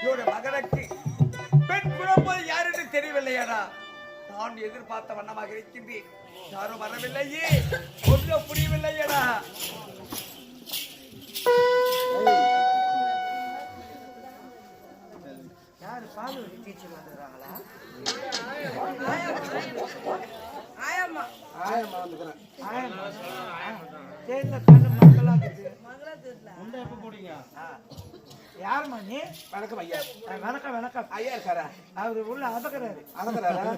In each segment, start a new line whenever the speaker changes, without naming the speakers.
இவருடைய மகனுக்கு பெண் குழப்பது யார் என்று தெரியவில்லையாடா. நான் எதிர்பார்த்த வண்ணமாக இருக்கின்றேன். யாரும் வரவில்லையே, ஒன்றும் புரியவில்லையடா.
யாரு பாலு டீச்சர் வந்துடுறாங்களா? யாருமா நீ?
வணக்கம் ஐயா.
வணக்கம் வணக்கம்.
ஐயா இருக்காரா?
அவரு உள்ள அதக்கிறாரு.
அதக்கிறாரா?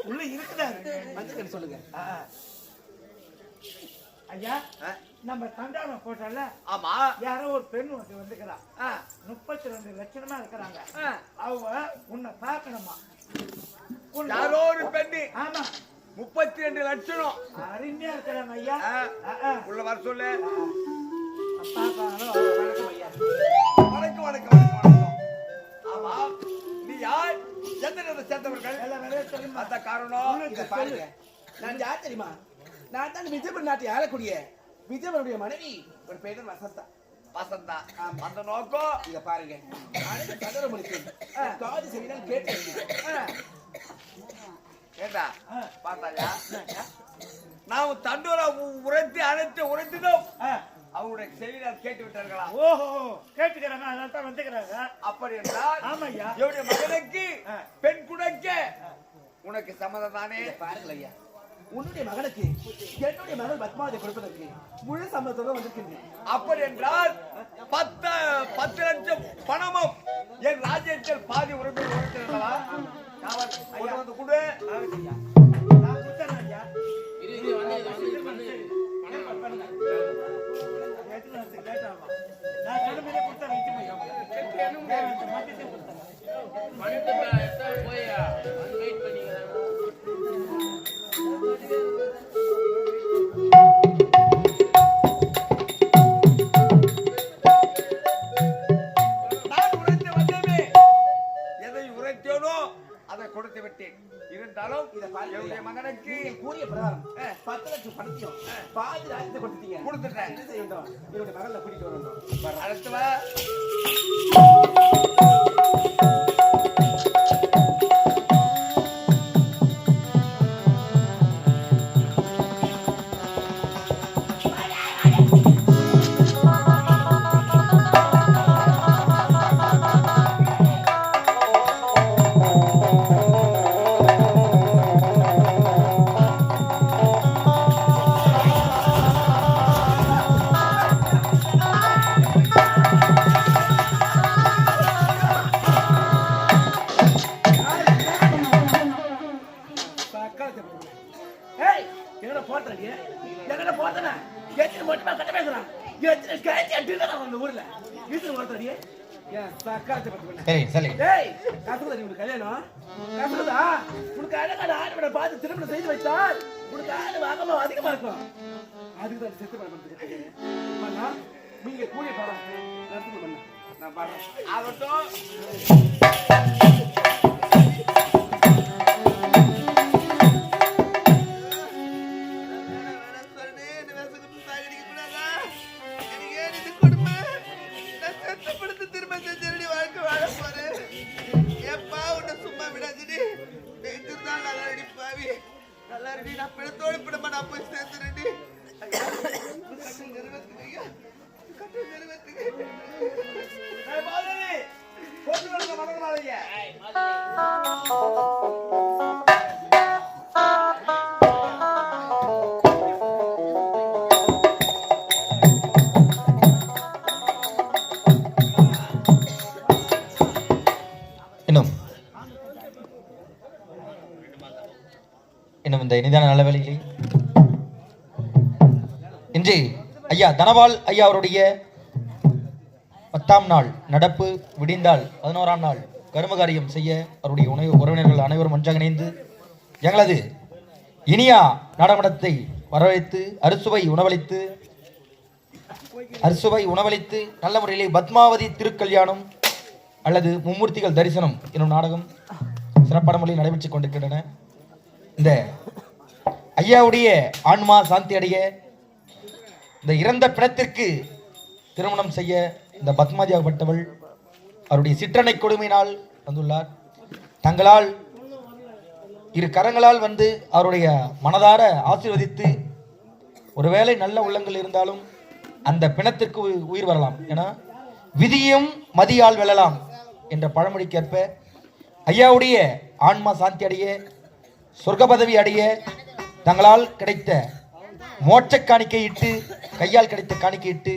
உள்ள இருக்கிறாரு.
வந்து சொல்லுங்க.
ஐயா நம்ம தண்டானம் போட்டோம்ல,
ஆமா,
யாரோ ஒரு பெண் வந்துக்கிறா. 32 லட்சணமா இருக்கிறாங்க. அவங்க உன்னை பார்க்கணுமா?
யாரோ ஒரு பெண்ணு.
ஆமா,
32 லட்சம்
அருமையா இருக்கிறாங்க ஐயா.
உள்ள வர சொல்லு.
வணக்கம் ஐயா.
வணக்கம் வணக்கம் வணக்கம். ஆமா, நீ யார்? எந்த நேரத்தை சேர்ந்தவர்கள்? அந்த காரணம்
பாருங்க. நான் யார் தெரியுமா? நான் தான் விஜயபுரம் நாட்டை ஆளக்கூடிய விஜயபுரனுடைய மனைவி. ஒரு பேர் வசந்தா.
வசந்தா. அந்த நோக்கம்
இத பாருங்க. அனைத்து கதறமொழிக்கு காது செவினால் கேட்டு
கேட்டா பார்த்தாயா? நாம் தண்டோரா உரைத்து அனைத்து உரைத்தினோம். அவருடைய செவினால் கேட்டு விட்டார்களா?
ஓஹோ, கேட்டுக்கிறாங்க, அதனால தான் வந்துக்கிறாங்க.
அப்படி என்றால்
ஆமாய்யா,
என்னுடைய மகனுக்கு பெண் குடைக்க உனக்கு சம்மதம் தானே?
பாருங்கள் ஐயா, உன்னுடைய மகனுக்கு என்னுடைய மகள் பத்மாவதி கொடுப்பதற்கு முழு சம்மதத்தோடு வந்திருக்கின்றேன்.
அப்படி என்றால் 10 லட்சம் பணமும் என் ராஜ்யத்தில் பாதி உரிமை கொடுத்திருந்தவா? வந்து கொடு.
நான் கொடுத்தேன் ஐயா. நான் சொல்லுமே கொடுத்தேன்.
நான் உரைத்து வந்தேனே, எதை உரைத்தேனோ அதை கொடுத்து விட்டேன். இருந்தாலும் என்னுடைய மகனுக்கு
கூறிய பிரகாரம் 10 லட்சம் பணத்தையும் பாதி ராஜ்யத்தை கொடுத்துட்டீங்க.
கொடுத்துட்டேன்.
என்ன செய்ய வேண்டும்? என்னுடைய மகளை கூட்டிட்டு வரணும்.
அடுத்து
என்னோட போட்டேன் என்னோட போட்டேன்னா எத்தனை மட்டுமா கட்ட பேசுறான். எத்தனை கேட்டி அடிக்கிறான் அந்த ஊர்ல. வீட்டுல போட்டடியே ஏன் சக்காலத்தை பத்தி
சரி சரி.
டேய் கசுகுதா நீ உனக்கு கல்யாணம் கசுகுதா உனக்கு அழகான ஆடவனை பார்த்து திருமணம் செய்து வைத்தால் உனக்கு ஆடு வாங்கமா அதிகமா இருக்கும். அதுக்கு தான் செத்து பண்ணுறதுக்கு பண்ணா நீங்க கூடிய பாடம் நடத்துங்க பண்ண நான் பாடுறேன்.
ஆகட்டும்.
இன்னும் இந்த இனிதான நல்ல வேலையிலே இன்று ஐயா தனபால் ஐயா அவருடைய 10ஆம் நாள் நடப்பு விடிந்தால் 11ஆம் நாள் கருமகாரியம் செய்ய அவருடைய உறவினர்கள் அனைவரும் ஒன்றாக இணைந்து எங்களது இனியா நாடகமடத்தை வரவேற்று அறுசுவை உணவளித்து நல்ல முறையிலே பத்மாவதி திருக்கல்யாணம் அல்லது மும்மூர்த்திகள் தரிசனம் என்னும் நாடகம் சிறப்பான முறையில் நடைபெற்றுக் கொண்டிருக்கின்றன. இந்த ஐயாவுடைய ஆன்மா சாந்தி அடைய இந்த இறந்த பிணத்திற்கு திருமணம் செய்ய இந்த பத்மாதியாகப்பட்டவள் அவருடைய சிற்றனை கொடுமையினால் வந்துள்ளார். தங்களால் இரு கரங்களால் வந்து அவருடைய மனதார ஆசீர்வதித்து ஒருவேளை நல்ல உள்ளங்கள் இருந்தாலும் அந்த பிணத்திற்கு உயிர் வரலாம். ஏன்னா விதியும் மதியால் வெல்லலாம் என்ற பழமொழிக்கேற்ப ஐயாவுடைய ஆன்மா சாந்தி அடைய, சொர்க்க பதவி அடைய தங்களால் கிடைத்த மோட்ச காணிக்கையிட்டு, கையால் கிடைத்த காணிக்கையிட்டு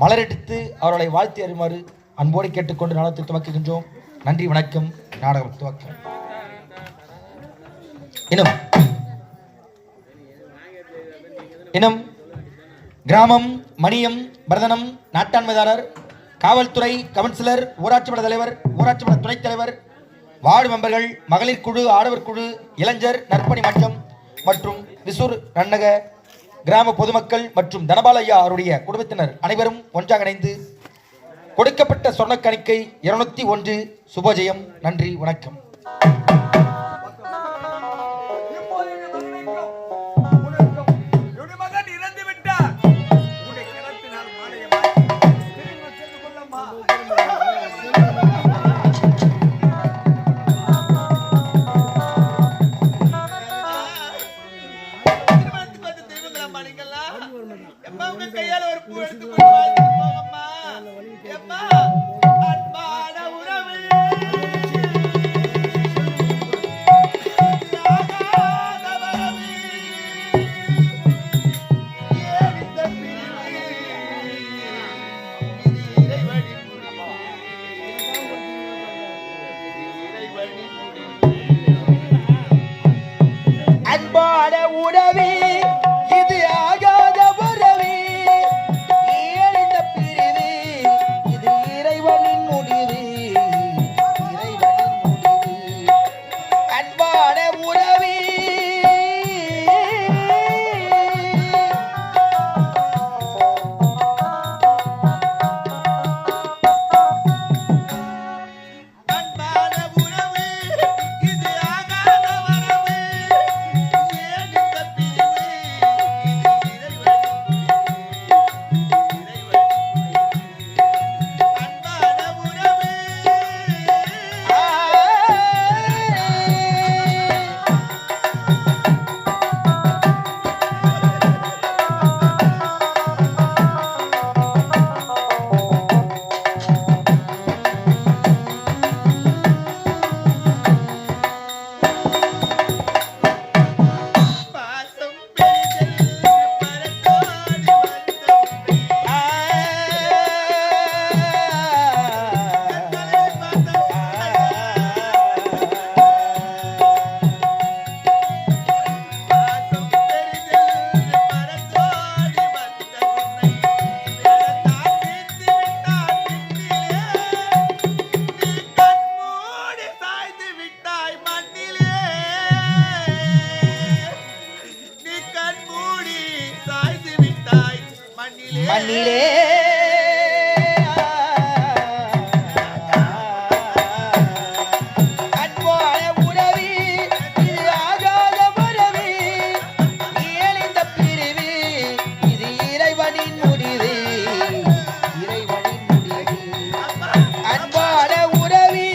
மலரெடுத்து அவர்களை வாழ்த்தி அறிமாறு அன்போடு கேட்டுக்கொண்டு நாடகத்தை துவக்குகின்றோம். நன்றி, வணக்கம். நாடகம் துவக்கம். இனம் கிராமம், மணியம், பரதனம், நாட்டாண்மைதாரர், காவல்துறை, கவுன்சிலர், ஊராட்சி மன்ற தலைவர், ஊராட்சி மன்ற துணைத் தலைவர், வார்டு மெம்பர்கள், மகளிர் குழு, ஆடவர் குழு, இளைஞர் நற்பணி மன்றம் மற்றும் விசூர் நன்னக கிராம பொதுமக்கள் மற்றும் தனபால் ஐயா அவருடைய குடும்பத்தினர் அனைவரும் ஒன்றாக இணைந்து கொடுக்கப்பட்ட சொர்ண காணிக்கை 201 சுபஜெயம். நன்றி, வணக்கம்.
கையால ஒரு பூ எடுத்து போகம்மா. அன்பான உறவு
அன்பான உறவே இது ஆகாத உறவே, ஏழிந்த பிரிவே இது இறைவனின் முடிவே, இறைவனின் முடிவே. அன்பான உறவே மண்ணிலே அன்பான உறவே இது ஆகாத உறவே, ஏழிந்த பிரிவே இது இறைவனின் முடிவே, இறைவனின் முடிவே. அன்பான உறவே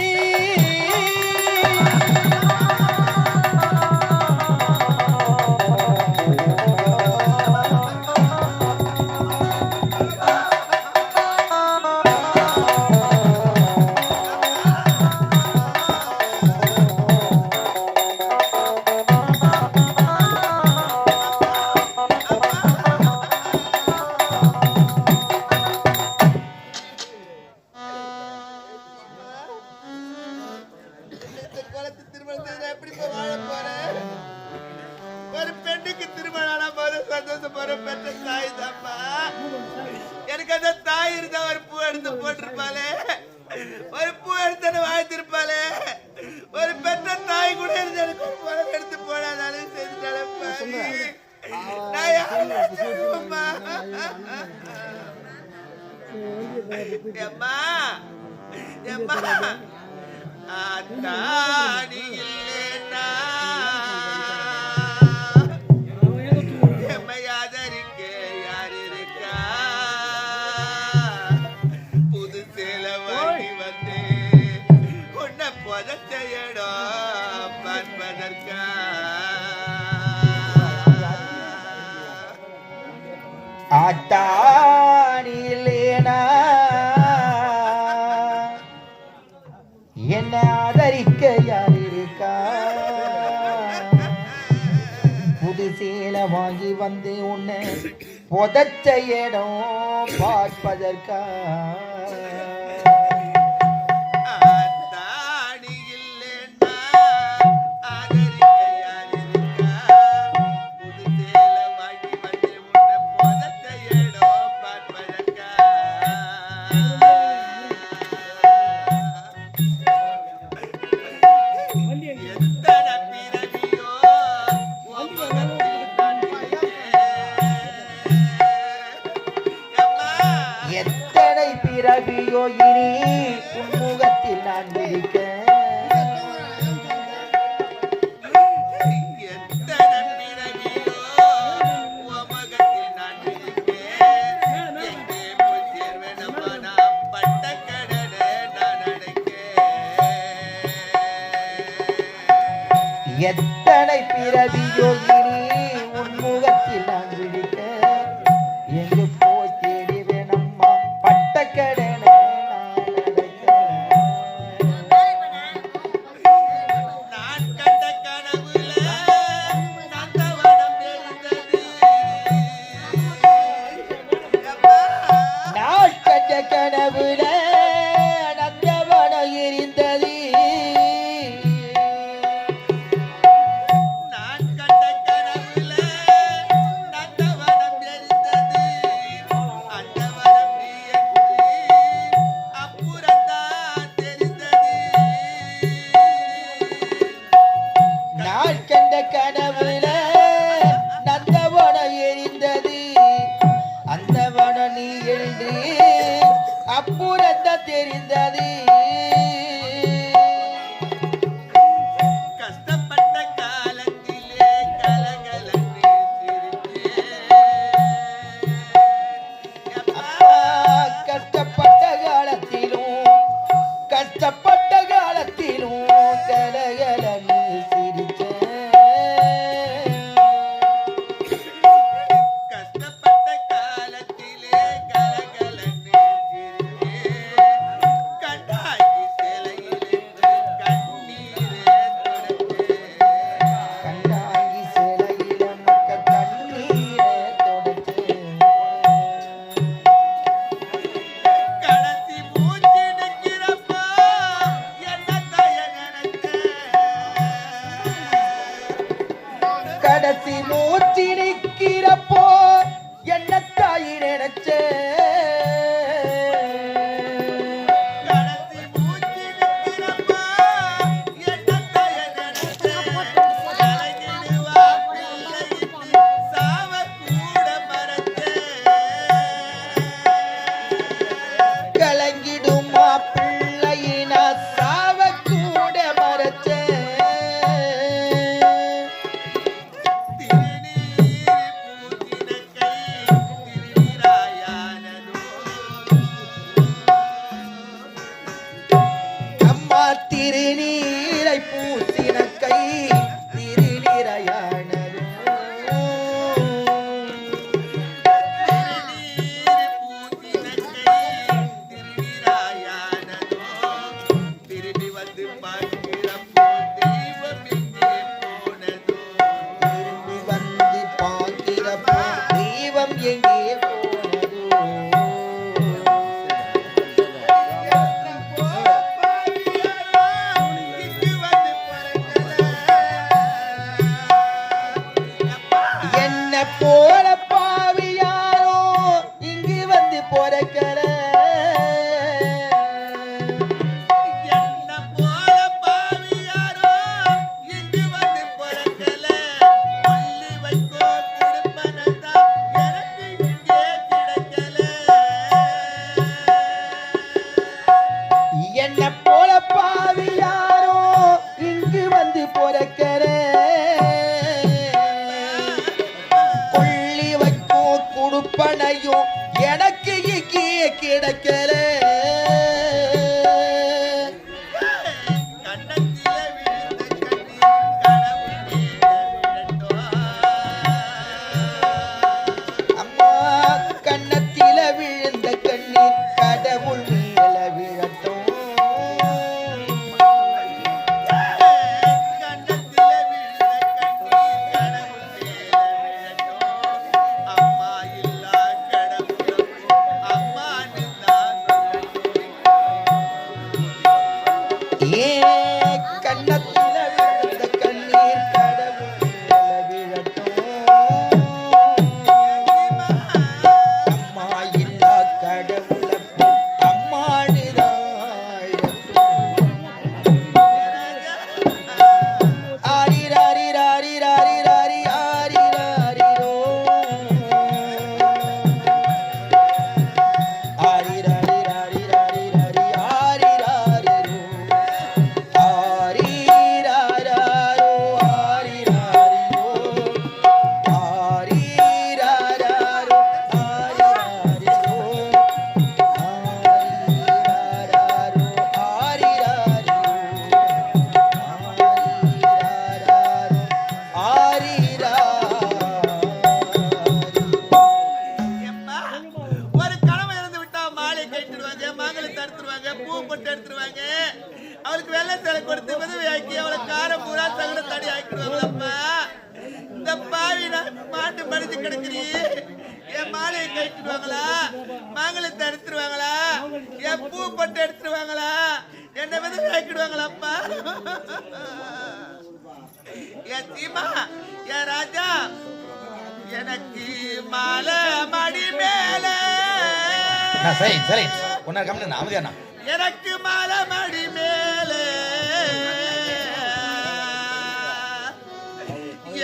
திருமணத்தை எப்படி வாழ போறேன்? ஒரு பெண்ணுக்கு திருமணம் போது சந்தோஷப்படுற பெற்ற தாய் தாப்பா. எனக்கு அந்த தாய் இருந்தா ஒரு பூ எடுத்து போட்டிருப்பாளே, ஒரு பூ எடுத்து வாழ்த்திருப்பாளே. ஒரு பெற்ற தாய் கூட இருந்து எனக்கு ஒரு பழம் எடுத்து போடாதாலும் செய்துட்டாளப்பா. நான் யாருமா எம்மா எம்மா ஆத்தாடி இல்லேனா எம்மையாதரிக்க யார் இருக்கா? புது சேலை வாங்கி வந்து உன்னை புதைச்சையிடம் பார்ப்பதற்கா
ஆத்தானிலேனா என்ன ஆதரிக்க யார் இருக்கா புது சேலை வாங்கி வந்து உன்னை புதைச்ச இடம் பார்ப்பதற்கா எத்தனை பிறவியோ இனி உன்முகத்தில் நான் விழிக்க எத்தனை பிறவியோ இனி உன்முகத்தில் நான் விழிக்க எங்கு போய் தேடி வேணம்மா பட்டக்கடன
நான் கண்ட கனவுல நந்தவனம் எழுந்தது
நான் கண்ட கனவுல நந்தவனம் எரிந்தது
நான் கண்ட கனவுல நந்தவனம் எழுந்தது அந்த வனம் நீ என்று அப்புறத்தான் தெரிந்தது
நான் கண்ட கனவுல நந்தவனம் எரிந்தது அந்த வனம் நீ எழுந்து அப்புறத்தான் தெரிந்தது
கஷ்டப்பட்ட காலத்திலே கலகலன்னு சிரித்தேன்
கஷ்டப்பட்ட காலத்திலும் கலகலன்னு சிரிச்சேன்
கஷ்டப்பட்ட காலத்திலே கலகலன்னு சிரித்தேன் கண்டாகி சிலையிலிருந்து கண்ணீரே தொடர்ந்தேன்
கண்டாங்கி சிலையில மக்கள் கண்ணீரை தொடச்சேன்
கடைசி மூச்சு நிற்கிறப்போ என்ன தாய நினைச்சேன்
கடைசி மூச்சு நிற்கிறப்போ என்ன தாய் நினைச்சேன்
கடைசி மூச்சு நிற்கிறப்போ என்ன தாய நினைச்சேன் கலங்கிடுவா பிள்ளையிட்டு சாவ கூட மறந்தேன்
கலங்கிடுமா பிள்ளையினா சாவ கூட மறைச்சேன்
திருநீர் பூசின கை திருநீராயானதோ
அம்மா திருநீரை பூசின கை திருநீரையானதோ
திருநீர் பூசின கை திருநீராயானதோ திரும்பி வந்து பார்க்கிறப்போ தெய்வம் எங்கே போனதோ
திரும்பி வந்து பார்க்கிறப்போ தெய்வம் எங்கே போனதோ
இங்கு வந்து
என்ன போல பாவியாரோ இங்கு வந்து பொறக்கல
என்ன போல பாவியாரோ இங்கு வந்து பிறக்கல கொல்லி வைக்கோ கொடுப்பனதா எனக்கு இங்கே கிடைக்கல
என்ன போல பாவியாரோ இங்கு வந்து பொறக்கல கொள்ளி வைக்கும் குடுப்பனையும் எனக்கு இங்கே கிடைக்கல
போட்டுருவாங்க. அவளுக்கு வெள்ளை சேலை கொடுத்து விதவையாக்கி அவளை காரம் பூரா சகல தடி ஆக்கிடுவாங்களப்பா. இந்த பாவி மாட்டு மடிச்சு கிடக்குறீ, என் மாலையை கழிச்சிடுவாங்களா, மாங்கலத்தை எடுத்துருவாங்களா, என் பூ பட்டு எடுத்துருவாங்களா, என்னை விதவையாக்கிடுவாங்களாப்பா. என் சீமா, என் ராஜா, எனக்கு மாலை மடி மேல
சரி சரி ஒன்னா கம்மி அமைதியாண்ணா.
எனக்கு மாலை மடி மேல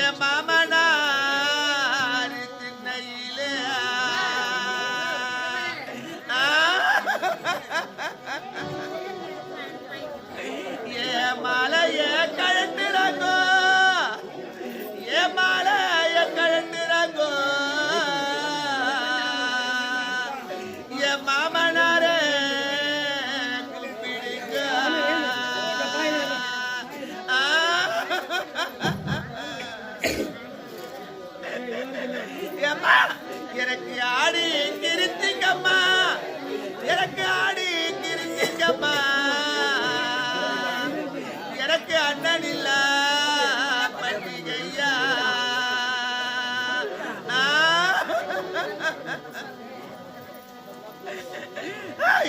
என் மாமனார் திண்ணையில என் மாலைய கழட்டுறாங்கோ, என் மாலைய கழட்டுறாங்கோ, என் மாமனார கூப்பிடுங்க. ஏம்மா, எனக்கு ஆடி கிருத்திங்கம்மா, எனக்கு ஆடி கிருத்திங்கம்மா, எனக்கு அண்ணன் இல்ல பண்டிகையா.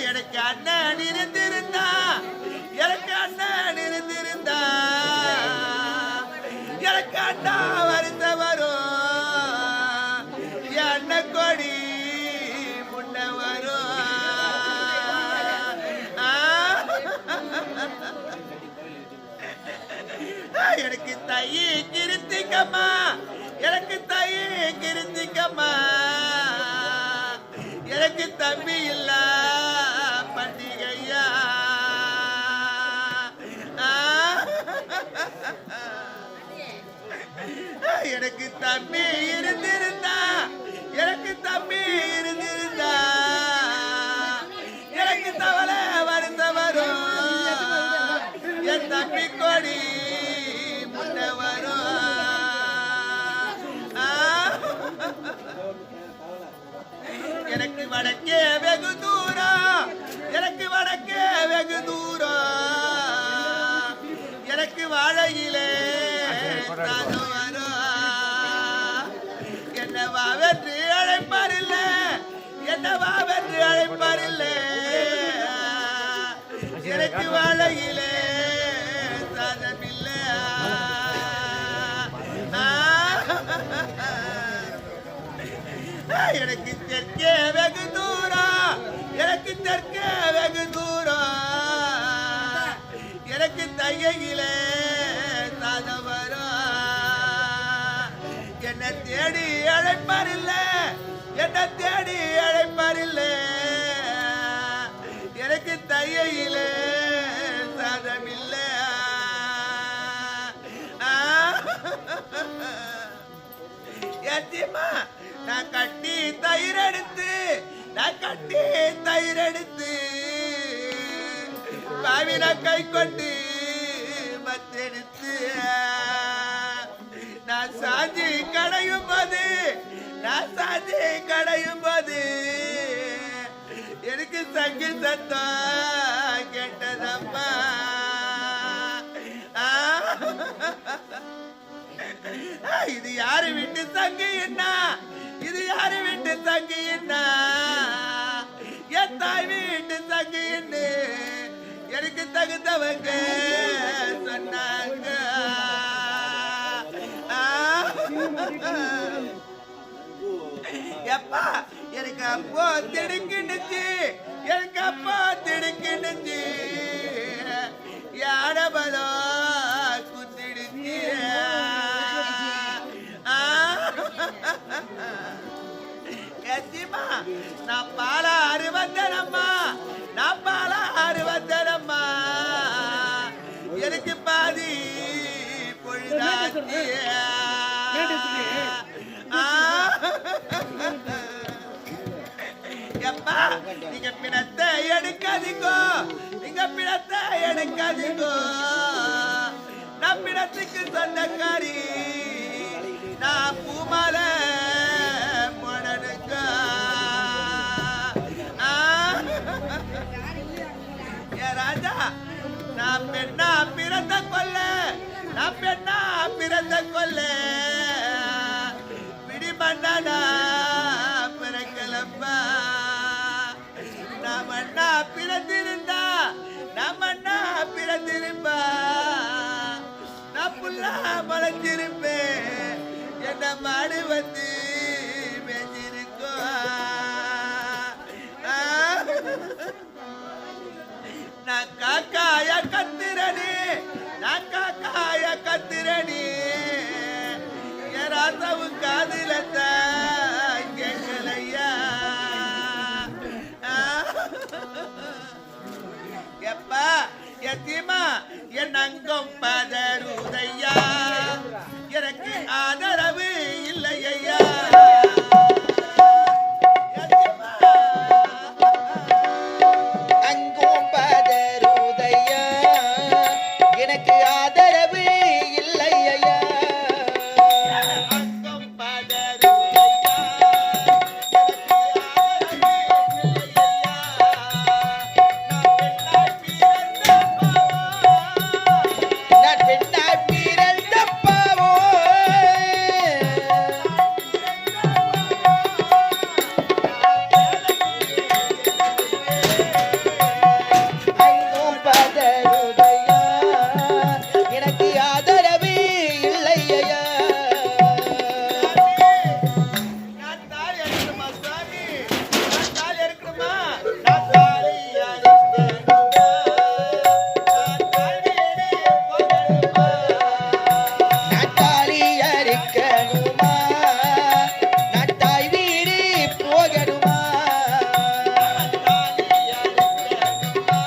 எனக்கு அண்ணன் இருந்திருந்தா, எனக்கு அண்ணன் இருந்திருந்தா, எனக்கு அண்ணா வருத்த வரும், என் அண்ணன் கொடி முன்ன வரும். எனக்கு தையை கிருத்திக்கம்மா, எனக்கு தையை கிருத்திக்கம்மா, எனக்கு தம்பி இல்ல பண்டிகையா. எனக்கு தம்பி இருந்திருந்தா, எனக்கு தம்பி இருந்திருந்தா, எனக்கு தவளை வருந்த வரும், என் தம்பி கொடி முன்ன வரும். எனக்கு வடக்கே வெகு தூரம், எனக்கு வடக்கே வெகு தூரம், எனக்கு வாழையிலே தாகம் வரும். என்னவா வென்று அழைப்பாரில்ல, என்னவா வென்று அழைப்பாரில்ல, எனக்கு வாழையிலே சாதமில்லை. எனக்கு தெற்கே வெகு தூரம், எனக்கு தெற்கே வெகு தூரம், எனக்கு தையிலே சாதம் வரும். என்னை தேடி அழைப்பாரில்ல, என்னை தேடி அழைப்பாரில்ல, எனக்கு தையிலே சாதம் இல்லை. ஏத்தியம்மா, நான் கட்டி தயிர் எடுத்து, நான் கட்டி தயிர் எடுத்து பாவின கை கொண்டு மத்தெடுத்து நான் சாஞ்சி கடையும் போது, நான் சாஞ்சி கடையும் போது எனக்கு சங்கி சத்தம் கேட்டதம்மா. இது யாரு வீட்டு சங்கி என்ன, இது யாரு வீட்டு சங்கி என்ன, என் தாய் வீட்டு சங்கி என்ன எனக்கு தகுந்தவங்க சொன்னாங்க. எப்பா எனக்கு அப்போ திடுக்கிடுச்சு, எனக்கு அப்போ திடுக்கிடுச்சு, யாரபலோ குத்திடுச்சு. நான் பால அறுவந்தனம்மா, நான் பால அறுவந்தனம்மா, எனக்கு பாதி பொழுதாச்சு. எப்பா நீங்க பிணத்தை எடுக்காதீங்கோ, நீங்க பிணத்தை எடுக்காதீங்கோ, நான் பிணத்துக்கு சொந்தக்காரி, நான் பூமால மொடனுங்க. ஏ ராஜா, நான் பெண்ணா பிறந்த கொல்ல நான் பெண்ணா பிறந்த கொல்ல பிடிமண்ணா பிறக்கலப்பா நாம் அண்ணா பிறந்திருந்தா நம்ம அண்ணா பிறந்திருப்பா நான் புல்லா மலைஞ்சிருப்பேன் என்ன மாடு வந்து மேஞ்சிருக்கோம் நான் காக்காய கத்துறனி நான் காக்காய கத்துறனி என் ராசாவு காதுல கேட்கலையா எப்பா எத்திமா என் அங்கம் பதறுதையா எனக்கு ஆதரவு இல்லையா
அங்கும் பதறுதையா எனக்கு ஆதரவு இல்லையா
அங்கம் பதறுதையா
நான் பெண்ணாய் பிறந்த பாவோ அங்கும் பதறுதையா எனக்கு ஆதரவு இல்லையா
நான் தாலி அறுக்கணுமா சுவாமி நான் தாலி அறுக்கணுமா நான் தாலி அறுக்கணுமா நான் தாலியிலே போகணுமா
நட்டாளி அறுக்கணுமா நட்டாய் வீடு போகணுமா
தாலி அறுக்கணுமா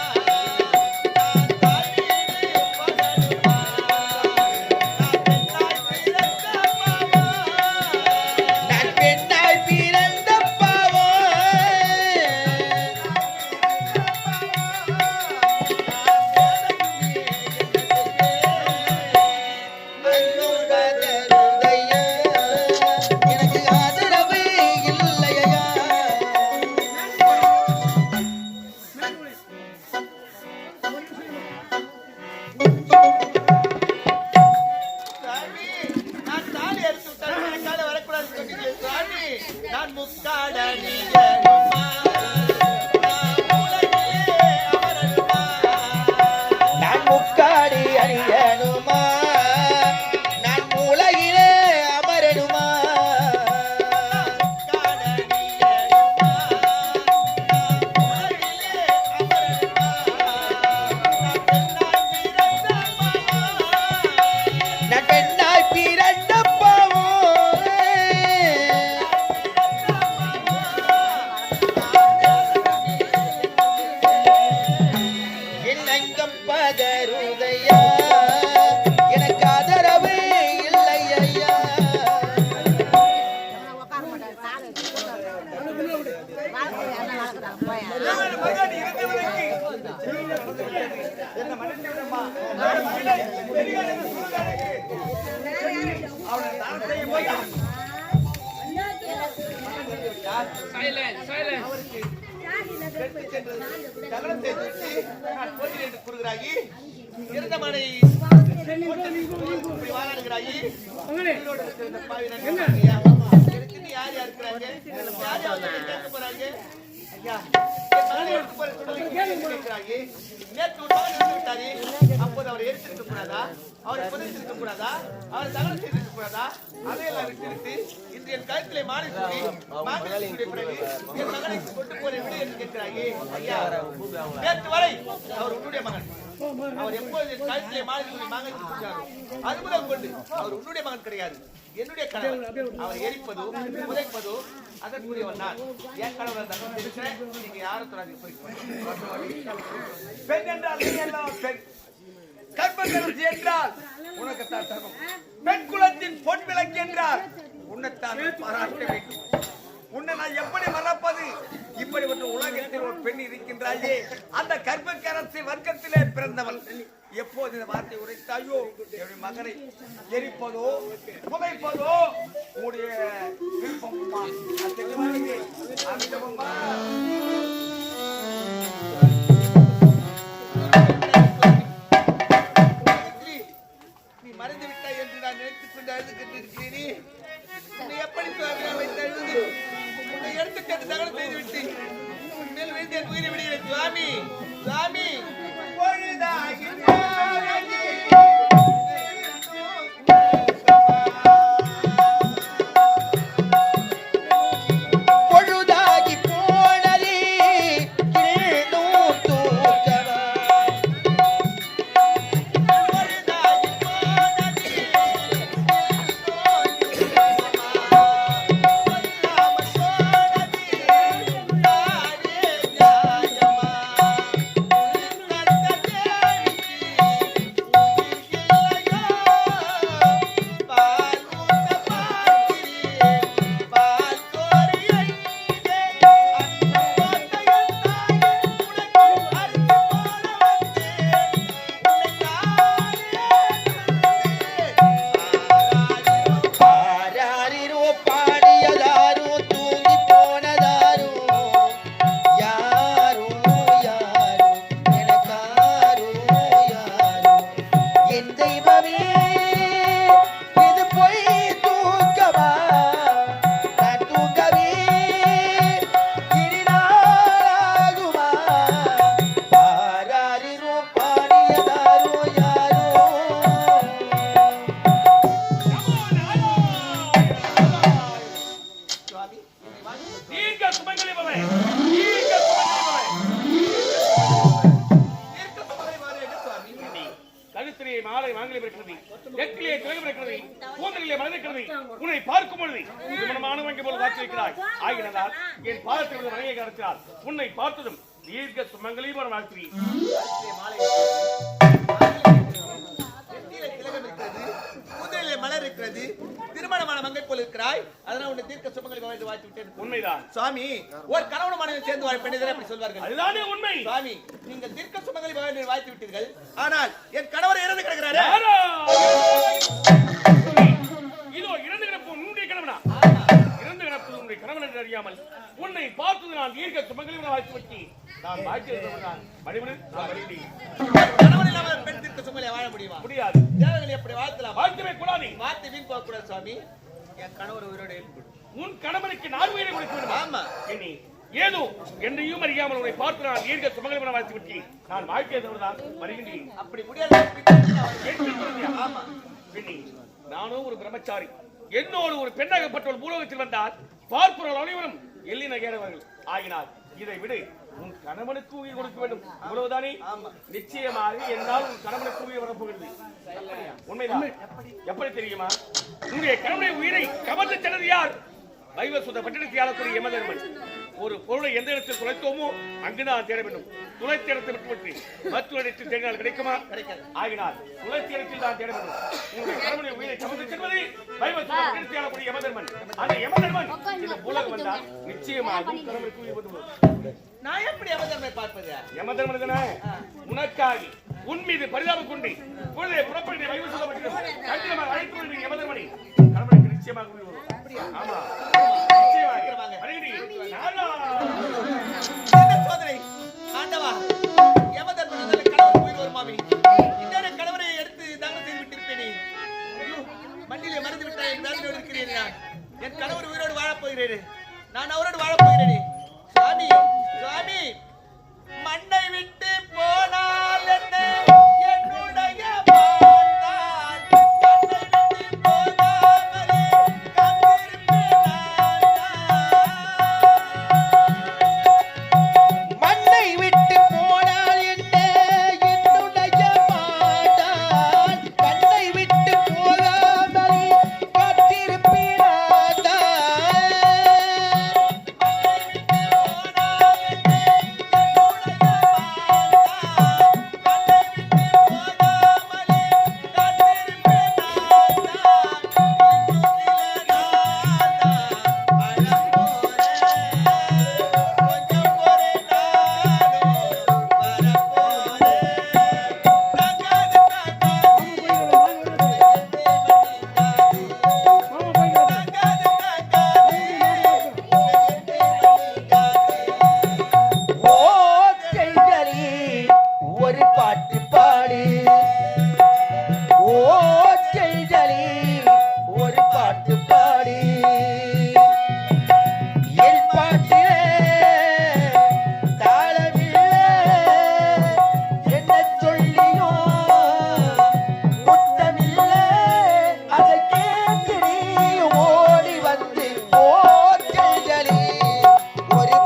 நான் தாலியிலே போகணுமா நான் பெண்ணாய் பிறந்த பாவா
நான் பெண்ணாய் பிறந்த பாவோ அங்கும் பதறுதையா எனக்கு ஆதரவு இல்லையா
சுவாமி நான் தாலி அறுத்து விட்டால் எனக்காக வரக்கூடாது சொன்னீங்க சுவாமி நான் முக்காடனியனுமா நான் உலகிலே அமரனுமா
நான் முக்காடி அணியணுமா நான் உலகிலே அமரணுமா
முக்காடனியனுமா நான் உலகிலே அமரனுமா நான் பெண்ணாய் பிறந்த
நான் பெண்ணாய் பிறந்த பாவோ என் அங்கம் பதறுதையா எனக்கு ஆதரவு இல்லையா
தகனம் செய்து விட்டு நான் போகிறேன் என்று கூறுகிறாயி இருந்த மனை இப்படி வாழாடுகிறாயி உங்களோட இருந்த பாவி நான் கேட்கிறாயா? எனக்கு நீ யார் யார் இருக்கிறாங்க யார் யார் வந்து கேட்க போறாங்க ஐயா என் மகனை எடுத்து போற சொல்லுங்க கேட்கிறாயி நேற்று ஒரு மகன் இருந்து விட்டாரு அப்போது அவரை எடுத்திருக்க கூடாதா அவரை புதைத்திருக்க கூடாதா அவரை தகனம் செய்திருக்க கூடாதா அதையெல்லாம் விட்டுவிட்டு இன்று என் கழுத்திலே மாலை சூடி மாங்கல்யத்துடைய பிறகு என் மகனை கொண்டு போற விடு என்று கேட்கிறாயே ஐயா நேற்று வரை அவர் உன்னுடைய மகன் அவர் எப்போது என் கழுத்திலே மாலை சூடி மாங்கல்யத்தை சூடினாரோ அது முதல் கொண்டு அவர் உன்னுடைய மகன் கிடையாது என்னுடைய கணவர் அவர் எரிப்பதோ புதைப்பதோ அதற்குரியவன் நான் என் கணவர் தகவல் இருக்கிறேன் நீங்க யாரும் தொடாதீங்க போய்
பெண் என்றால் நீ எல்லாம் பெண் கற்பகரசி என்றால் உனக்குத்தான் தகும் பெண் குலத்தின் பொன் விளக்கு என்றால் உன்னைத்தான் பாராட்ட வேண்டும் உன்னை நான் எப்படி மறப்பது இப்படி ஒரு உலகத்தில் ஒரு பெண் இருக்கின்றாயே அந்த கற்பகரசி வர்க்கத்திலே பிறந்தவள் எப்போது இந்த வார்த்தை உரைத்தாயோ என்னுடைய மகனை எரிப்பதோ புதைப்பதோ உன்னுடைய விருப்பம்மா அந்த
கழுத்திலே மாலை மாங்கல்யம் இருக்கிறது, நெற்றிலே திலகம் இருக்கிறது, கூந்தலிலே மலர் இருக்கிறது. உன்னை பார்க்கும் பொழுது திருமணமான வாங்கி போல காட்சி வைக்கிறாய். ஆகினால் என் பாதத்தை விட வணங்கி நடத்தினார். உன்னை பார்த்ததும் தீர்க்க சுமங்கலீபரம் வாழ்த்துறேன்.
மலர் இருக்கிறது, திருமணமான மங்கை போல் இருக்கிறாய். அதனால உன்னை தீர்க்க சுமங்கலி வாழ்த்து விட்டேன்.
உண்மைதான்
சுவாமி. ஒரு கணவன் மனைவி சேர்ந்து வாழ பெண்ணை அப்படி சொல்வார்கள்.
அதுதானே உண்மை.
சுவாமி, நீங்கள் தீர்க்க சுமங்கலி வாழ்த்து விட்டீர்கள். ஆனால் என் கணவர் இறந்து கிடக்கிறாரே.
இதோ இறந்து கிடப்பு உன்னுடைய கணவனா? இறந்து கிடப்பது உன்னுடைய கணவன் என்று அறியாமல் உன்னை பார்த்தது நான் தீர்க்க சுமங்கலி வாழ்த்து வச்சு நான் வாழ்த்தியிருந்தவன்.
கணவன் இல்லாமல் பெண் தீர்க்க சுமங்கலியா வாழ முடியுமா? முடியாது. தேவங்களை எப்படி வாழ்த்தலாம்? வாழ்த்தவே கூடாது. வாழ்த்து வீண் போக கூடாது சுவாமி. என் கணவர் உயிரோடு ஏற்படும்.
உன் கணவனுக்கு நான் உயிரை கொடுக்க வேண்டும்.
ஆமா.
இனி ஏதோ என்றையும் அறியாமல் உன்னை பார்த்து நான் தீர்க்க சுமங்கலி வாழ்த்து விட்டு நான் வாழ்த்தியதான் வருகின்றேன்.
அப்படி முடியாது.
ஆமா. நானும் ஒரு பிரம்மச்சாரி. என்னோடு ஒரு பெண்ணாகப்பட்டவள் பூலோகத்தில் வந்தால் பார்ப்பவர்கள் அனைவரும் எள்ளி நகையானவர்கள் ஆகினார். இதை விடு, உன் கணவனுக்கு உயிர் கொடுக்க வேண்டும். இவ்வளவுதானே? நிச்சயமாக என்னால் உன் கணவனுக்கு உயிர் வரப்போகிறது. உண்மைதான். எப்படி தெரியுமா? உன்னுடைய கணவனுடைய உயிரை கவர்ந்து சென்றது யார்? வைவசுத பட்டணத்தை ஆளக்கூடிய யமதர்மன். ஒரு பொருளை எந்த இடத்தில் துளைத்தோமோ அங்குதான் தேட வேண்டும். துளைத்த இடத்தை விட்டுவிட்டு மற்றொரு இடத்தில் தேடினால் கிடைக்குமா? கிடைக்காது. ஆகினால் துளைத்த இடத்தில் தான் தேட வேண்டும். உங்களுடைய கணவனுடைய உயிரை கவர்ந்து செல்வது வைவசுத பட்டணத்தை ஆளக்கூடிய யமதர்மன். அந்த யமதர்மன் இந்த பூலகம் வந்தால் நிச்சயமாக கணவனுக்கு உயிர் வந்து.
நான் எப்படி யமதர்மனை பார்ப்பது?
யமதர்மன் தானே உனக்காக உன் மீது பரிதாபம் கொண்டு பொழுதை புறப்பட்டு வைவசுத பட்டணம் கண்டிப்பாக அழைத்து வருகிற யமதர்மனை கணவனுக்கு நிச்சயமாக உயிர் வரும். ஆமா,
ஆண்டவா, யமதர்மன் கணவர் உயிர் வருமாமே. இன்னொரு கணவரை எடுத்து தானம் செய்து விட்டிருப்பேனே. மண்ணிலே மறந்து விட்டாய். இருக்கிறேன் நான். என் கணவர் உயிரோடு வாழப் போகிறேன். நான் அவரோடு வாழப் போகிறேன். சுவாமி, சுவாமி, மண்ணை விட்டு போனால் என்ன என்னுடைய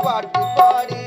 பாட்டு பாடி